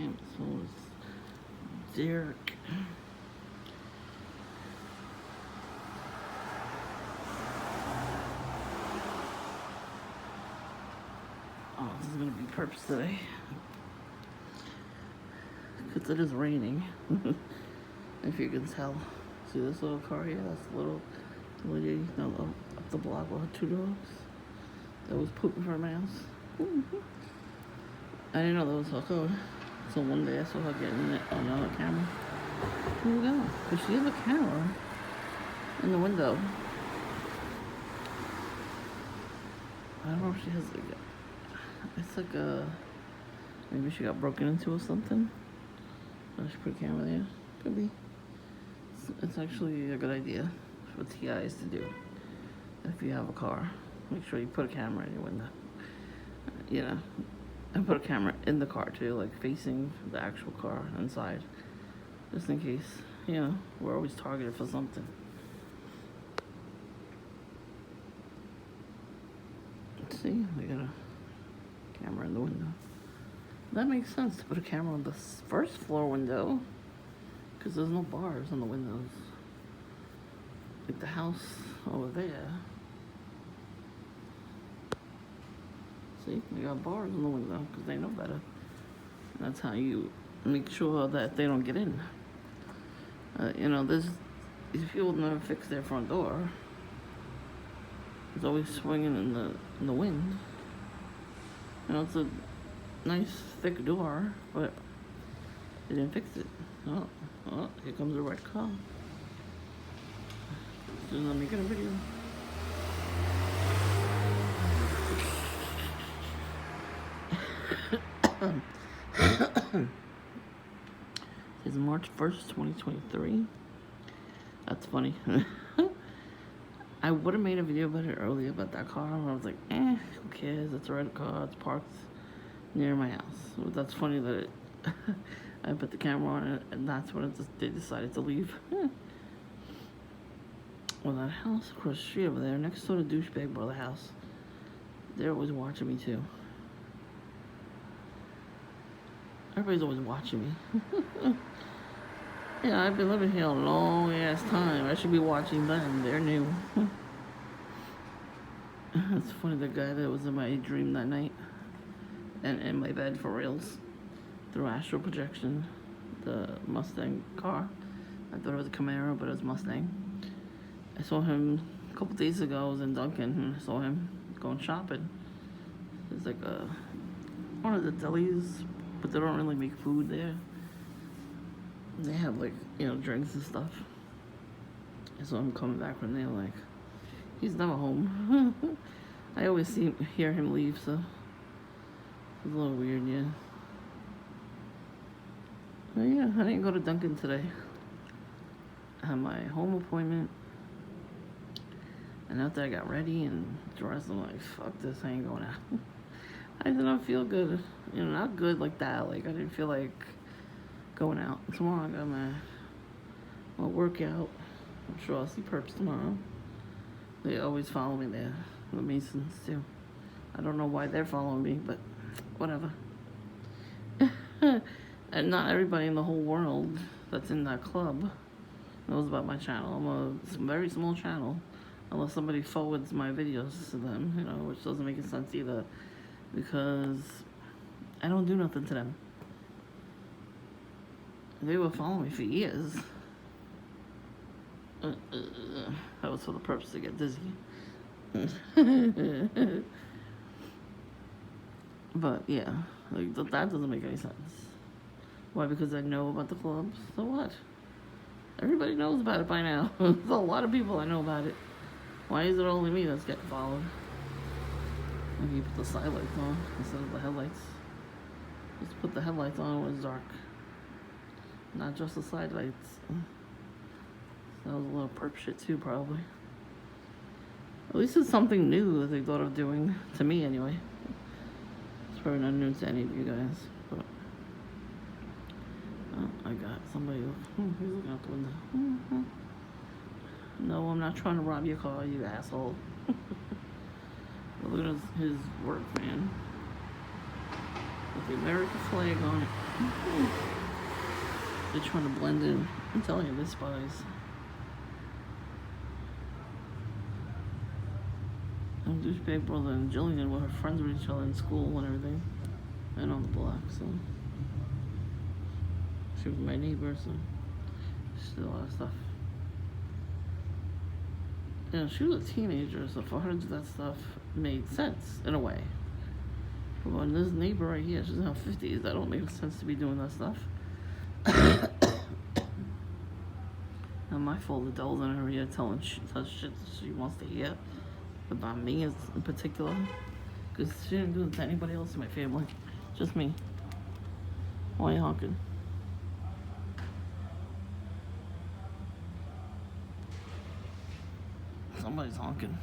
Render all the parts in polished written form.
and so is Derek. Oh, this is gonna be purpose today. Because it is raining. If you can tell. See this little car here? That's the little lady up the block with her 2 dogs that was pooping for a mouse. I didn't know that was her code. So one day I saw her getting it on another camera. Here we go. Because she has a camera in the window. I don't know if she has like it's like a, maybe she got broken into or something. I should put a camera there. Could be. It's actually a good idea for TIs to do. If you have a car, make sure you put a camera in your window. You know, and put a camera in the car too, like facing the actual car inside, just in case. You know, we're always targeted for something. Let's see, we got a camera in the window. That makes sense to put a camera on the first floor window, because there's no bars on the windows. Like the house over there. See, they got bars on the window because they know better. That's how you make sure that they don't get in. You know, these people never fix their front door. It's always swinging in the wind. You know, it's a nice thick door, but they didn't fix it. Oh, here comes the red car. As soon as I'm making a video. It's March 1st, 2023. That's funny. I would have made a video about it earlier about that car, but I was like, who cares? It's a red car. It's parked near my house. So that's funny that I put the camera on it, and that's when they decided to leave. Well, that house across the street over there, next to the douchebag brother house, they're always watching me too. Everybody's always watching me. Yeah, I've been living here a long ass time. I should be watching them. They're new. It's funny, the guy that was in my dream that night and in my bed for reals through astral projection, the Mustang car. I thought it was a Camaro, but it was Mustang. I saw him a couple days ago. I was in Dunkin' and I saw him going shopping. It's like one of the delis, but they don't really make food there. They have like, you know, drinks and stuff. So I'm coming back from there like, he's never home. I always hear him leave, so it's a little weird, yeah. But yeah, I didn't go to Dunkin' today. I had my home appointment. And after I got ready and dressed, I'm like, fuck this, I ain't going out. I did not feel good. You know, not good like that. Like, I didn't feel like going out. Tomorrow I got my workout. I'm sure I'll see Perps tomorrow. They always follow me there. The Masons too. I don't know why they're following me, but whatever. And not everybody in the whole world that's in that club knows about my channel. I'm a very small channel. Unless somebody forwards my videos to them, you know, which doesn't make sense either. Because I don't do nothing to them. They were following me for years. That was for the purpose to get dizzy. But yeah, like that doesn't make any sense. Why? Because I know about the clubs. So what? Everybody knows about it by now. There's a lot of people I know about it. Why is it only me that's getting followed? Maybe you put the side lights on instead of the headlights. Just put the headlights on when it's dark. Not just the side lights. That was a little perp shit too, probably. At least it's something new that they thought of doing, to me anyway. It's probably not new to any of you guys, but... Oh, I got somebody, he's looking out the window. No, I'm not trying to rob your car, you asshole. Look at his work, man. With the American flag on it. They're trying to blend in. I'm telling you, they're spies. And douchebag brother and Jillian were friends with each other in school and everything. And on the block, so. She was my neighbor, so. She did a lot of stuff. You know, she was a teenager, so for her to do that stuff made sense, in a way. But when this neighbor right here, she's in her 50s, that don't make sense to be doing that stuff. Not my fault, adults in her ear telling shit that she wants to hear about me in particular. Because she didn't do it to anybody else in my family. Just me. Why are you honking? Somebody's honking.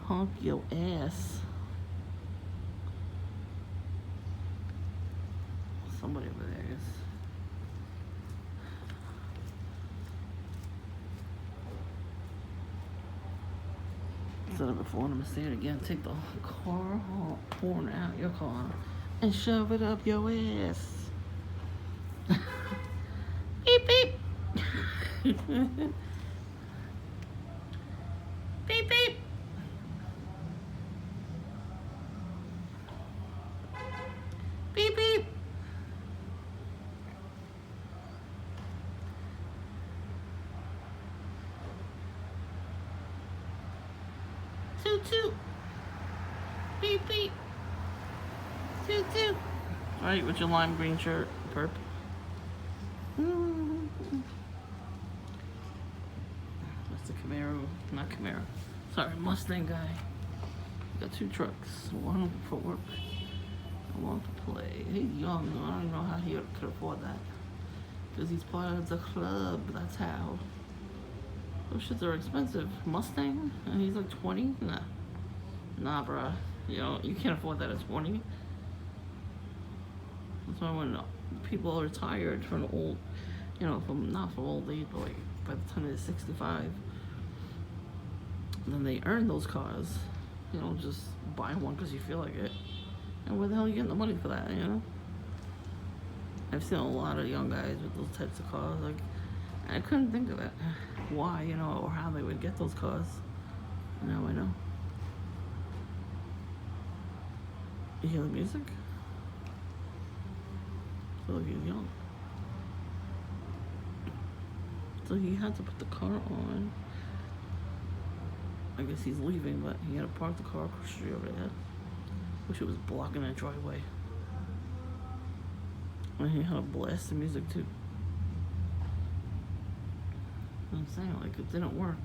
Honk your ass. Somebody over there, I guess. Said it before, and I'm gonna say it again. Take the car horn out your car and shove it up your ass. Beep beep. Beep beep. Beep beep. Toot toot. Beep beep. Toot toot. Alright, with your lime green shirt, perp. That's the Camaro, not Camaro. Sorry, Mustang guy. Got two trucks, one for work and one to play. He's young, I don't know how he could afford that. Because he's part of the club, that's how. Those shits are expensive. Mustang? And he's like 20? Nah, bruh. You know, you can't afford that at 20. That's why when people are retired from old, you know, not from old age, but like by the time they're 65, then they earn those cars. You know, just buy one because you feel like it. And where the hell are you getting the money for that, you know? I've seen a lot of young guys with those types of cars. Like, I couldn't think of it. Why, you know, or how they would get those cars. Now I know. You hear the music? I feel like he's young. So he had to put the car on. I guess he's leaving, but he had to park the car across the street over there. Wish it was blocking that driveway. And he had to blast the music too. I'm saying, like, it didn't work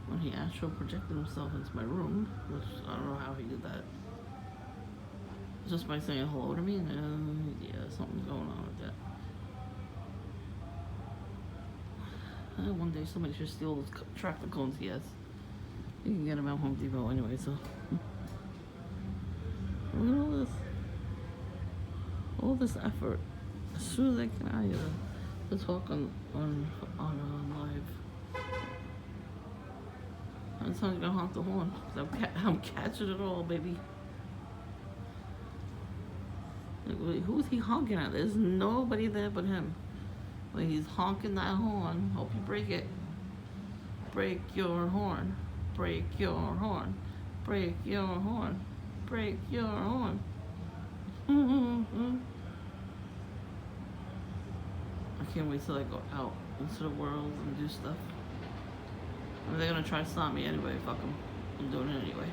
when he astral projected himself into my room, which I don't know how he did that. Just by saying hello to me, and yeah, something's going on with that. One day somebody should steal those traffic cones he has. You can get them at Home Depot anyway, so. Look at all this. All this effort. As soon as I get out of here, to talk on live. I'm telling you, gonna honk the horn. I'm catching it all, baby. Like, who's he honking at? There's nobody there but him. When he's honking that horn, hope you break it. Break your horn. Break your horn. Break your horn. Break your horn. I can't wait till I go out into the world and do stuff. I mean, they're gonna try to stop me anyway. Fuck them. I'm doing it anyway.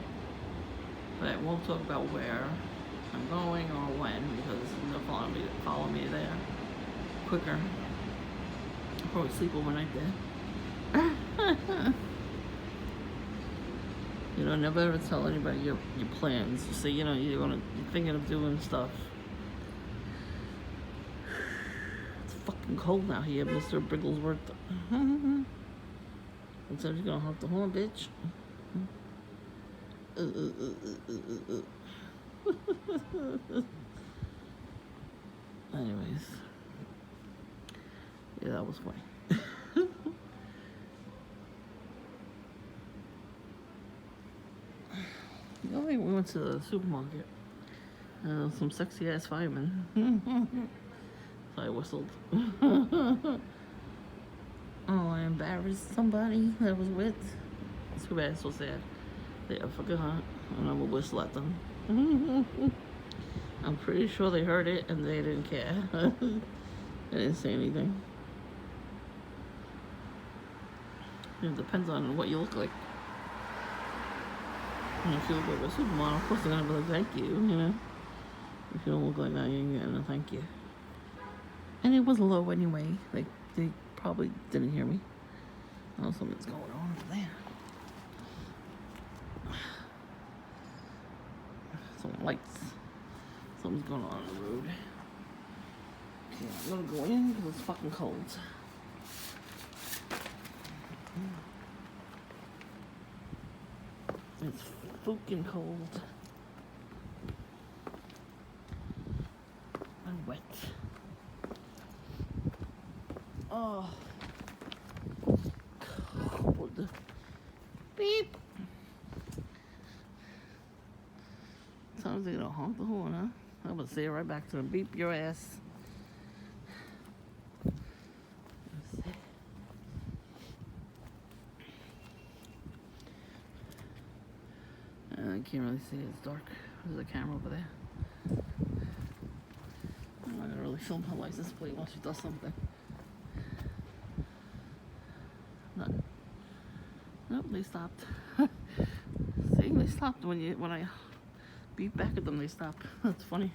But I won't talk about where I'm going or when, because they'll follow me there quicker. I'll probably sleep overnight there. You know, never ever tell anybody your plans. Just say, you know, you're thinking of doing stuff. It's fucking cold out here, Mr. Brigglesworth. Instead of you gonna honk the horn, bitch. Anyways. Yeah, that was funny. We went to the supermarket Some sexy ass fireman. So I whistled. Oh, I embarrassed somebody that I was with. Too bad, so sad. They forgot, and I will whistle at them. I'm pretty sure they heard it and they didn't care. They didn't say anything. It depends on what you look like. And if you look like a supermodel, of course they're gonna be like, thank you, you know. If you don't look like that, you ain't getting a thank you. And it was low anyway. Like, they probably didn't hear me. Oh, something's going on over there. Some lights. Something's going on the road. Okay, I'm gonna go in because it's fucking cold. It's fucking cold. I'm wet. Oh. Cold. Beep. Sometimes they gonna honk the horn, huh? I'm gonna say it right back to them. Beep your ass. I can't really see it. It's dark. There's a camera over there. I'm not gonna really film her license plate while she does something. No. Nope, they stopped. See, they stopped when I beat back at them. They stopped. That's funny.